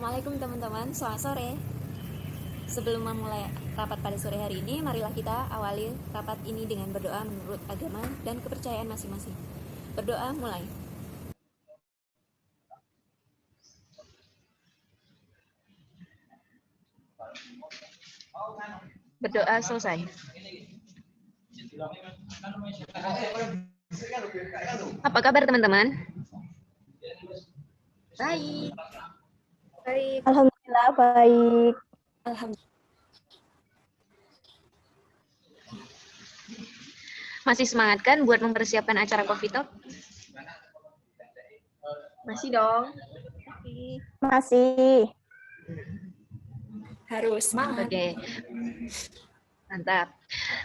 Assalamualaikum teman-teman, selamat sore. Sebelum memulai rapat pada sore hari ini, marilah kita awali rapat ini dengan berdoa menurut agama dan kepercayaan masing-masing. Berdoa mulai. Berdoa selesai. Apa kabar teman-teman? Baik. Alhamdulillah baik. Alhamdulillah. Masih semangat kan buat mempersiapkan acara Coffee Talk? Masih dong. Masih. Harus semangat. Oke. Mantap.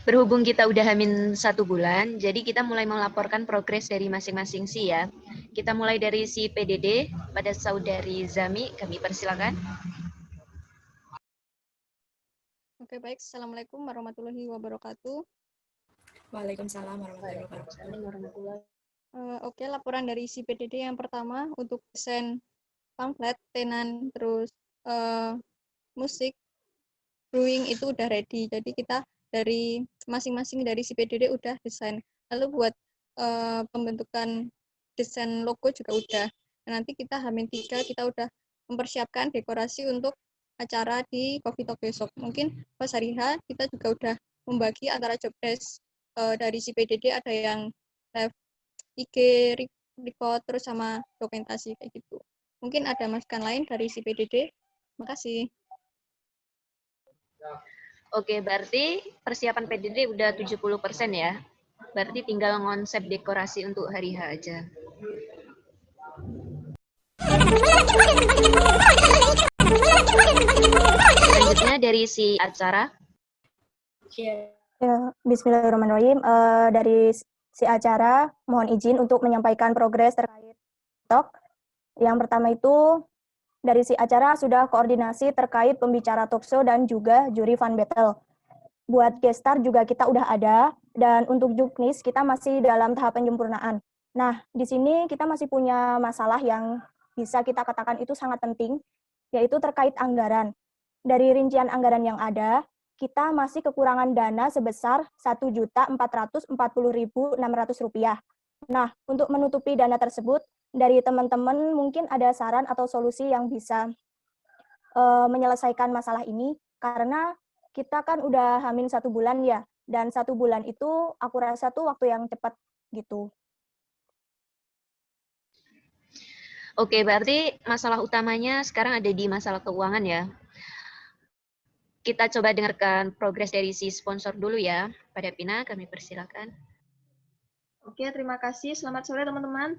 Berhubung kita udah hamin 1 bulan, jadi kita mulai melaporkan progres dari masing-masing si ya. Kita mulai dari si PDD pada saudari Zami, kami persilakan. Oke, baik. Assalamualaikum warahmatullahi wabarakatuh. Waalaikumsalam warahmatullahi wabarakatuh. Oke, laporan dari si PDD yang pertama untuk desain pamflet, tenan, terus musik, brewing itu udah ready. Jadi kita dari masing-masing dari si PDD udah desain. Lalu buat pembentukan desain logo juga udah. Dan nanti kita H-3 kita udah mempersiapkan dekorasi untuk acara di Coffee Talk besok. Mungkin pas hari H kita juga udah membagi antara job desk dari si PDD, ada yang live IG, record, terus sama dokumentasi kayak gitu. Mungkin ada masukan lain dari si PDD. Makasih. Oke, berarti persiapan PDD udah 70% ya. Berarti tinggal konsep dekorasi untuk hari H aja. Selanjutnya dari si acara. Ya, Bismillahirrahmanirrahim. Dari si acara, mohon izin untuk menyampaikan progres terkait talk. Yang pertama itu, dari si acara sudah koordinasi terkait pembicara talkshow dan juga juri fun battle. Buat guest star juga kita udah ada, dan untuk juknis kita masih dalam tahap penyempurnaan. Nah, di sini kita masih punya masalah yang bisa kita katakan itu sangat penting, yaitu terkait anggaran. Dari rincian anggaran yang ada, kita masih kekurangan dana sebesar Rp1.440.600. Nah, untuk menutupi dana tersebut, dari teman-teman mungkin ada saran atau solusi yang bisa menyelesaikan masalah ini, karena kita kan udah hamin 1 bulan ya, dan 1 bulan itu aku rasa tuh waktu yang cepat gitu. Oke, berarti masalah utamanya sekarang ada di masalah keuangan ya. Kita coba dengarkan progres dari si sponsor dulu ya. Pada Pina, kami persilakan. Oke, terima kasih. Selamat sore teman-teman.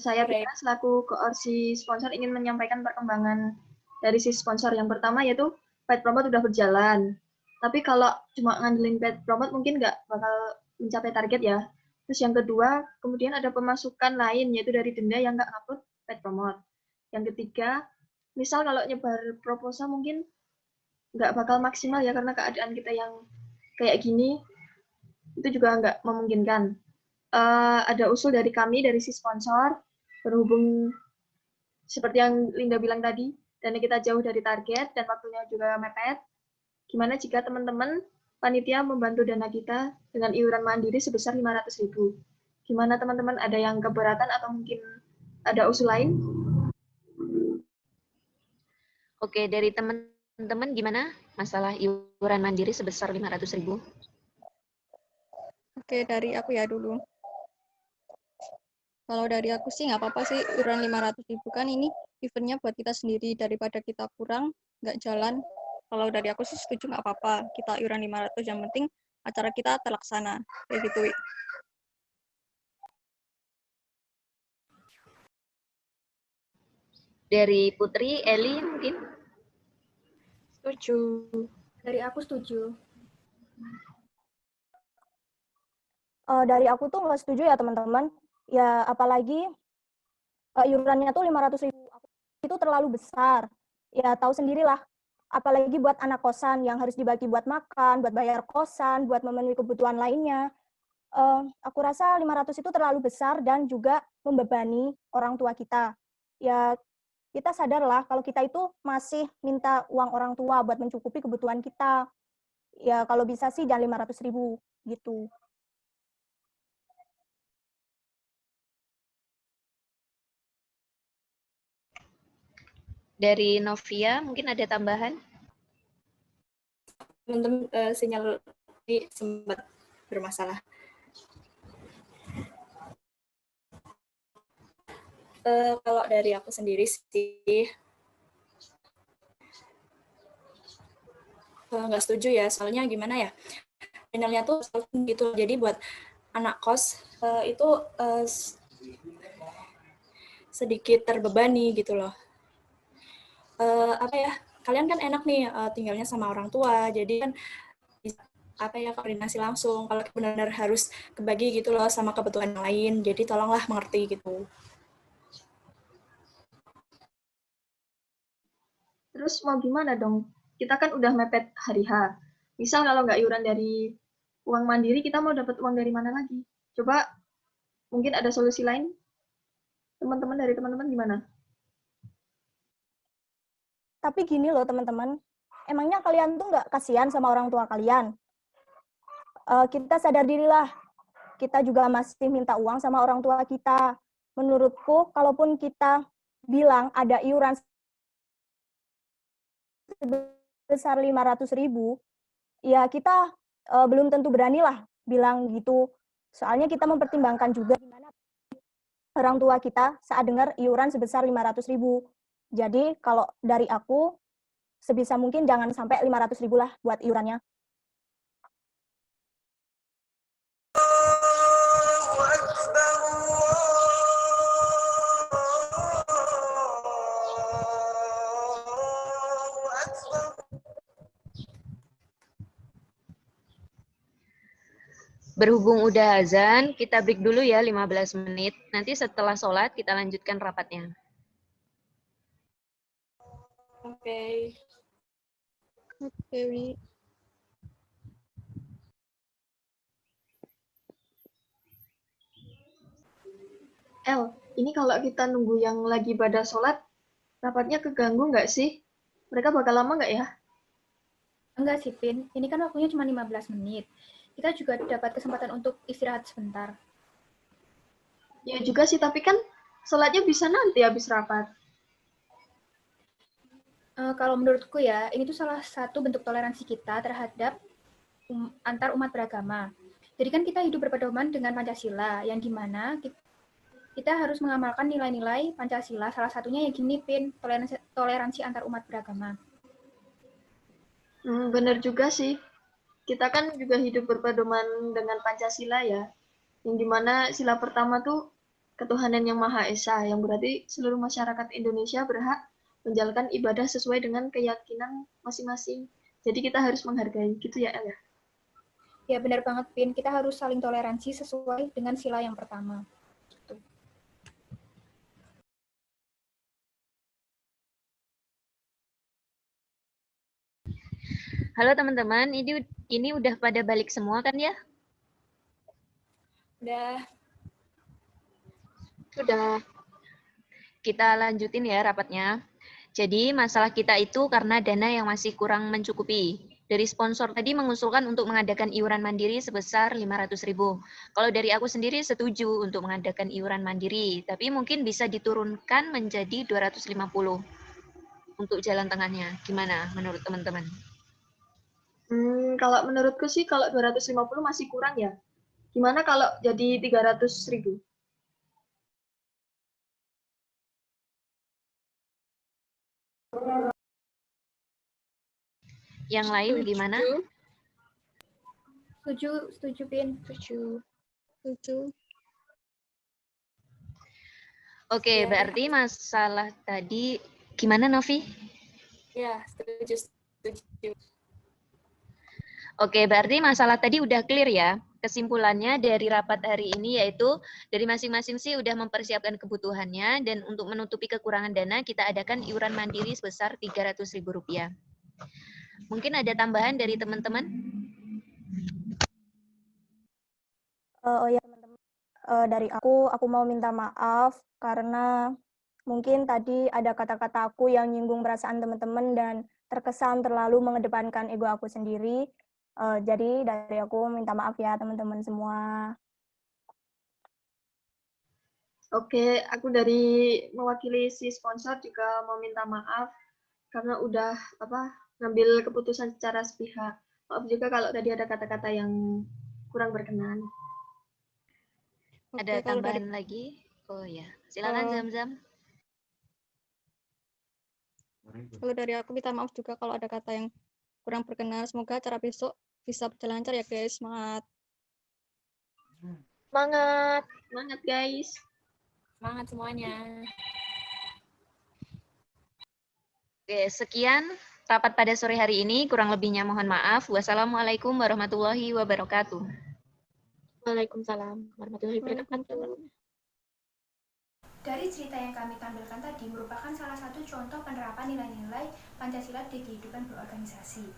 Saya Pina selaku koorsi sponsor ingin menyampaikan perkembangan dari si sponsor yang pertama, yaitu paid promote udah berjalan. Tapi kalau cuma ngandelin paid promote mungkin nggak bakal mencapai target ya. Terus yang kedua, kemudian ada pemasukan lain, yaitu dari denda yang nggak ngupload paid promote. Yang ketiga, misal kalau nyebar proposal mungkin nggak bakal maksimal ya, karena keadaan kita yang kayak gini, itu juga nggak memungkinkan. Ada usul dari kami, dari si sponsor, berhubung seperti yang Linda bilang tadi, dana kita jauh dari target dan waktunya juga mepet. Gimana jika teman-teman panitia membantu dana kita dengan iuran mandiri sebesar 500.000? Gimana teman-teman, ada yang keberatan atau mungkin ada usul lain? Oke, dari teman-teman gimana masalah iuran mandiri sebesar 500.000? Oke, dari aku ya dulu. Kalau dari aku sih nggak apa-apa sih, iuran 500.000 kan ini eventnya buat kita sendiri, daripada kita kurang, nggak jalan. Kalau dari aku sih setuju, nggak apa-apa, kita iuran 500, yang penting acara kita terlaksana. Kayak gitu, Wi. Dari Putri, Eli mungkin? Setuju. Dari aku setuju. Dari aku tuh nggak setuju ya teman-teman. Ya apalagi iurannya tuh 500.000 itu terlalu besar. Ya tahu sendirilah, apalagi buat anak kosan yang harus dibagi buat makan, buat bayar kosan, buat memenuhi kebutuhan lainnya. Aku rasa 500 itu terlalu besar dan juga membebani orang tua kita. Ya kita sadarlah kalau kita itu masih minta uang orang tua buat mencukupi kebutuhan kita. Ya kalau bisa sih jangan 500.000 gitu. Dari Novia, mungkin ada tambahan? Teman-teman, sinyal ini sempat bermasalah. Kalau dari aku sendiri sih nggak setuju ya, soalnya gimana ya, finalnya tuh gitu, jadi buat anak kos itu sedikit terbebani gitu loh. Apa ya, kalian kan enak nih tinggalnya sama orang tua, jadi kan bisa apa ya, koordinasi langsung. Kalau benar-benar harus kebagi gitu loh sama kebutuhan yang lain, jadi tolonglah mengerti gitu. Terus mau gimana dong? Kita kan udah mepet hari H. Misal kalau nggak iuran dari uang mandiri, kita mau dapat uang dari mana lagi? Coba mungkin ada solusi lain? Teman-teman dari teman-teman gimana? Tapi gini loh teman-teman, emangnya kalian tuh nggak kasihan sama orang tua kalian? Kita sadar dirilah, kita juga masih minta uang sama orang tua kita. Menurutku, kalaupun kita bilang ada iuran sebesar 500.000, ya kita belum tentu beranilah bilang gitu. Soalnya kita mempertimbangkan juga gimana orang tua kita saat dengar iuran sebesar 500.000. Jadi kalau dari aku, sebisa mungkin jangan sampai 500.000 lah buat iurannya. Berhubung udah azan, kita break dulu ya 15 menit. Nanti setelah sholat kita lanjutkan rapatnya. Oke. El, ini kalau kita nunggu yang lagi pada sholat, rapatnya keganggu nggak sih? Mereka bakal lama nggak ya? Enggak sih, Pin. Ini kan waktunya cuma 15 menit. Kita juga dapat kesempatan untuk istirahat sebentar. Ya juga sih, tapi kan sholatnya bisa nanti habis rapat. Kalau menurutku ya, ini tuh salah satu bentuk toleransi kita terhadap antar umat beragama. Jadi kan kita hidup berpedoman dengan Pancasila, yang dimana kita harus mengamalkan nilai-nilai Pancasila. Salah satunya ya gini, Pin, toleransi antar umat beragama. Bener juga sih. Kita kan juga hidup berpedoman dengan Pancasila ya. Yang dimana sila pertama tuh ketuhanan yang Maha Esa, yang berarti seluruh masyarakat Indonesia berhak menjalankan ibadah sesuai dengan keyakinan masing-masing. Jadi kita harus menghargai, gitu ya El ya? Ya benar banget, Pin. Kita harus saling toleransi sesuai dengan sila yang pertama. Gitu. Halo teman-teman, ini udah pada balik semua kan ya? Udah. Sudah. Kita lanjutin ya rapatnya. Jadi masalah kita itu karena dana yang masih kurang mencukupi. Dari sponsor tadi mengusulkan untuk mengadakan iuran mandiri sebesar 500.000. Kalau dari aku sendiri setuju untuk mengadakan iuran mandiri, tapi mungkin bisa diturunkan menjadi 250 untuk jalan tengahnya. Gimana menurut teman-teman? Kalau menurutku sih kalau 250 masih kurang ya. Gimana kalau jadi 300.000? Yang lain gimana? Setuju, Pin. Setuju. Oke, berarti masalah tadi gimana, Novi? Ya, setuju. Oke, berarti masalah tadi udah clear ya. Kesimpulannya dari rapat hari ini yaitu dari masing-masing sih udah mempersiapkan kebutuhannya dan untuk menutupi kekurangan dana kita adakan iuran mandiri sebesar Rp300.000. Mungkin ada tambahan dari teman-teman? Oh ya teman-teman, dari aku mau minta maaf karena Mungkin tadi ada kata-kata aku yang nyinggung perasaan teman-teman dan terkesan terlalu mengedepankan ego aku sendiri. Jadi dari aku minta maaf ya teman-teman semua. Oke, aku dari mewakili si sponsor juga mau minta maaf karena udah ngambil keputusan secara sepihak. Maaf juga kalau tadi ada kata-kata yang kurang berkenan. Ada Oke, kalau tambahan lagi? Oh ya, silakan Zam-Zam. dari aku minta maaf juga kalau ada kata yang kurang berkenan. Semoga acara besok bisa berjalan lancar ya guys. Semangat. Semangat, semangat guys. Semangat semuanya. Oke, sekian rapat pada sore hari ini. Kurang lebihnya mohon maaf. Wassalamualaikum warahmatullahi wabarakatuh. Waalaikumsalam warahmatullahi wabarakatuh. Dari cerita yang kami tampilkan tadi merupakan salah satu contoh penerapan nilai-nilai Pancasila di kehidupan berorganisasi.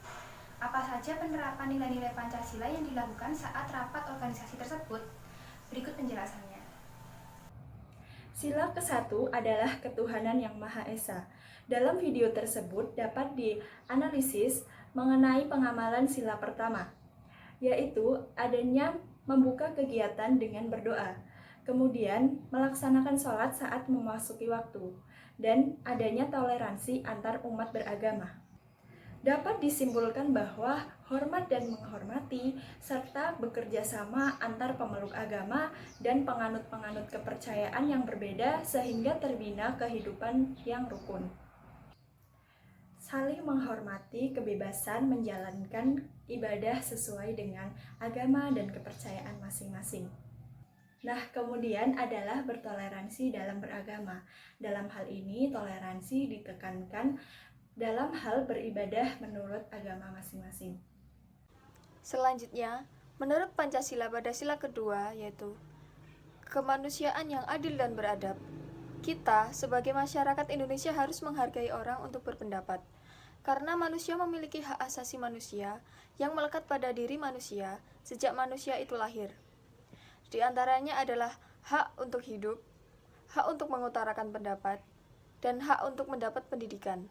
Apa saja penerapan nilai-nilai Pancasila yang dilakukan saat rapat organisasi tersebut? Berikut penjelasannya. Sila ke-1 adalah ketuhanan yang Maha Esa. Dalam video tersebut dapat dianalisis mengenai pengamalan sila pertama, yaitu adanya membuka kegiatan dengan berdoa, kemudian melaksanakan sholat saat memasuki waktu, dan adanya toleransi antar umat beragama. Dapat disimpulkan bahwa hormat dan menghormati, serta bekerja sama antar pemeluk agama dan penganut-penganut kepercayaan yang berbeda sehingga terbina kehidupan yang rukun. Saling menghormati kebebasan menjalankan ibadah sesuai dengan agama dan kepercayaan masing-masing. Nah, kemudian adalah bertoleransi dalam beragama. Dalam hal ini, toleransi ditekankan dalam hal beribadah menurut agama masing-masing. Selanjutnya, menurut Pancasila pada sila kedua, yaitu kemanusiaan yang adil dan beradab, kita sebagai masyarakat Indonesia harus menghargai orang untuk berpendapat, karena manusia memiliki hak asasi manusia yang melekat pada diri manusia sejak manusia itu lahir. Di antaranya adalah hak untuk hidup, hak untuk mengutarakan pendapat, dan hak untuk mendapat pendidikan.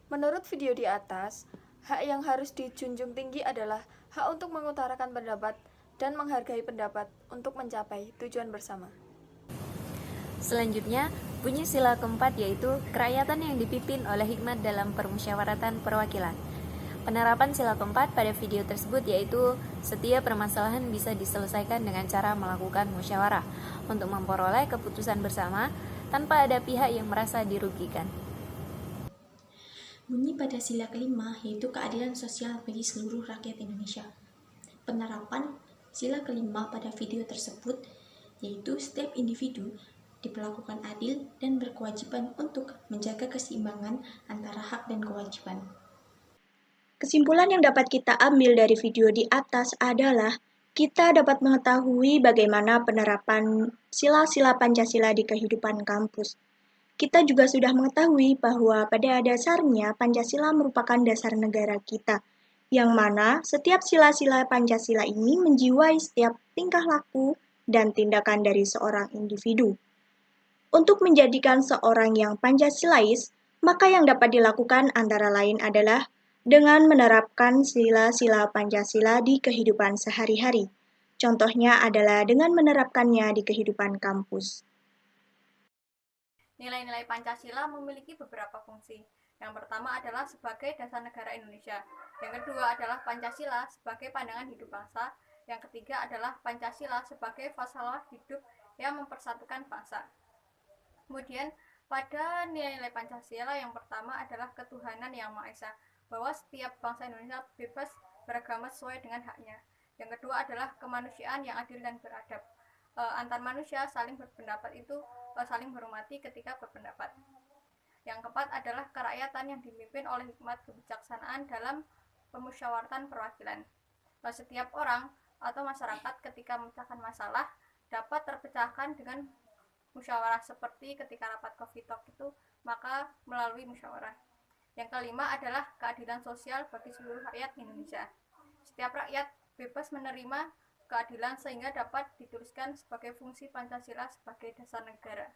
Menurut video di atas, hak yang harus dijunjung tinggi adalah hak untuk mengutarakan pendapat dan menghargai pendapat untuk mencapai tujuan bersama. Selanjutnya, bunyi sila keempat yaitu kerakyatan yang dipimpin oleh hikmat dalam permusyawaratan perwakilan. Penerapan sila keempat pada video tersebut yaitu setiap permasalahan bisa diselesaikan dengan cara melakukan musyawarah untuk memperoleh keputusan bersama tanpa ada pihak yang merasa dirugikan. Bunyi pada sila kelima yaitu keadilan sosial bagi seluruh rakyat Indonesia. Penerapan sila kelima pada video tersebut yaitu setiap individu diperlakukan adil dan berkewajiban untuk menjaga keseimbangan antara hak dan kewajiban. Kesimpulan yang dapat kita ambil dari video di atas adalah kita dapat mengetahui bagaimana penerapan sila-sila Pancasila di kehidupan kampus. Kita juga sudah mengetahui bahwa pada dasarnya Pancasila merupakan dasar negara kita, yang mana setiap sila-sila Pancasila ini menjiwai setiap tingkah laku dan tindakan dari seorang individu. Untuk menjadikan seorang yang Pancasilais, maka yang dapat dilakukan antara lain adalah dengan menerapkan sila-sila Pancasila di kehidupan sehari-hari. Contohnya adalah dengan menerapkannya di kehidupan kampus. Nilai-nilai Pancasila memiliki beberapa fungsi. Yang pertama adalah sebagai dasar negara Indonesia. Yang kedua adalah Pancasila sebagai pandangan hidup bangsa. Yang ketiga adalah Pancasila sebagai fasalah hidup yang mempersatukan bangsa. Kemudian pada nilai-nilai Pancasila yang pertama adalah ketuhanan yang Maha Esa, bahwa setiap bangsa Indonesia bebas beragama sesuai dengan haknya. Yang kedua adalah kemanusiaan yang adil dan beradab. Antar manusia saling berpendapat itu saling menghormati ketika berpendapat. Yang keempat adalah kerakyatan yang dipimpin oleh hikmat kebijaksanaan dalam permusyawaratan perwakilan. Setiap orang atau masyarakat ketika memecahkan masalah dapat terpecahkan dengan musyawarah seperti ketika rapat coffee talk itu, maka melalui musyawarah. Yang kelima adalah keadilan sosial bagi seluruh rakyat Indonesia. Setiap rakyat bebas menerima keadilan sehingga dapat dituliskan sebagai fungsi Pancasila sebagai dasar negara.